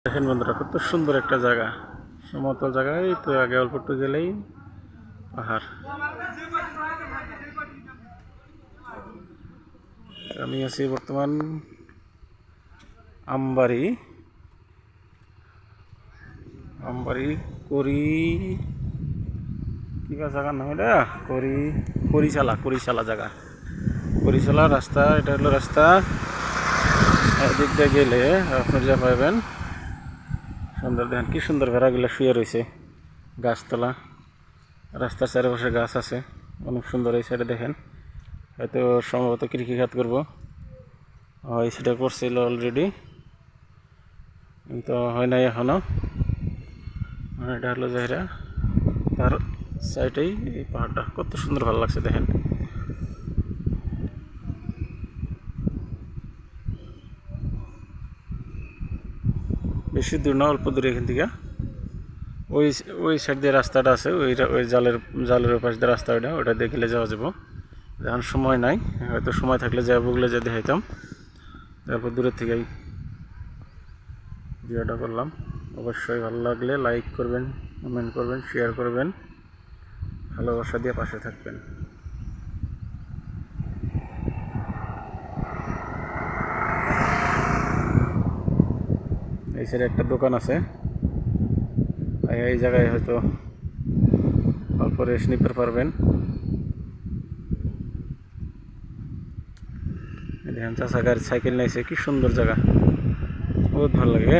দেখেন বন্ধুরা, কত সুন্দর একটা জায়গা, সমতল জায়গায় তো আগে অল্প একটু গেলেই পাহাড়। আমি আছি বর্তমান আমবাড়ি আমবাড়ি করি কি বা জায়গার নাম এটা, করিশালা জায়গা, করিশালা রাস্তা। এটা হলো রাস্তা, এদিক দিয়ে গেলে আপনারা যা পাবেন সুন্দর। দেখেন কি সুন্দর ভেড়াগুলো শুয়ে রয়েছে গাছতলা, রাস্তার চারিপাশে গাছ আছে, অনেক সুন্দর। এই সাইডে দেখেন হয়তো সম্ভবত কৃষিখাত করবো, এই সেটা করছিল অলরেডি, কিন্তু হয় নাই এখনো। এটা হলো জায়গা, তার সাইডেই এই পাহাড়টা কত সুন্দর, ভালো লাগছে। দেখেন বেশি দূর না, অল্প দূরে এখান থেকে। ওই ওই সাইড দিয়ে রাস্তাটা আছে, ওই জালের ওই পাশ দিয়ে রাস্তা, ওটা দিয়ে গেলে যাওয়া যাবো। এখন সময় নাই, হয়তো সময় থাকলে যাবো, ওগুলো যে দেখাইতাম। তারপর দূরের থেকেই ভিডিওটা করলাম। অবশ্যই ভালো লাগলে লাইক করবেন, কমেন্ট করবেন, শেয়ার করবেন, ভালোবাসা দিয়ে পাশে থাকবেন। এই সাইডে একটা দোকান আছে, এই জায়গায় হয়তো অল্প রেস্ট নিতে পারবেন। দেখেন চাষা গাড়ি সাইকেল নিয়েছে, কি সুন্দর জায়গা, বহুত ভালো লাগে।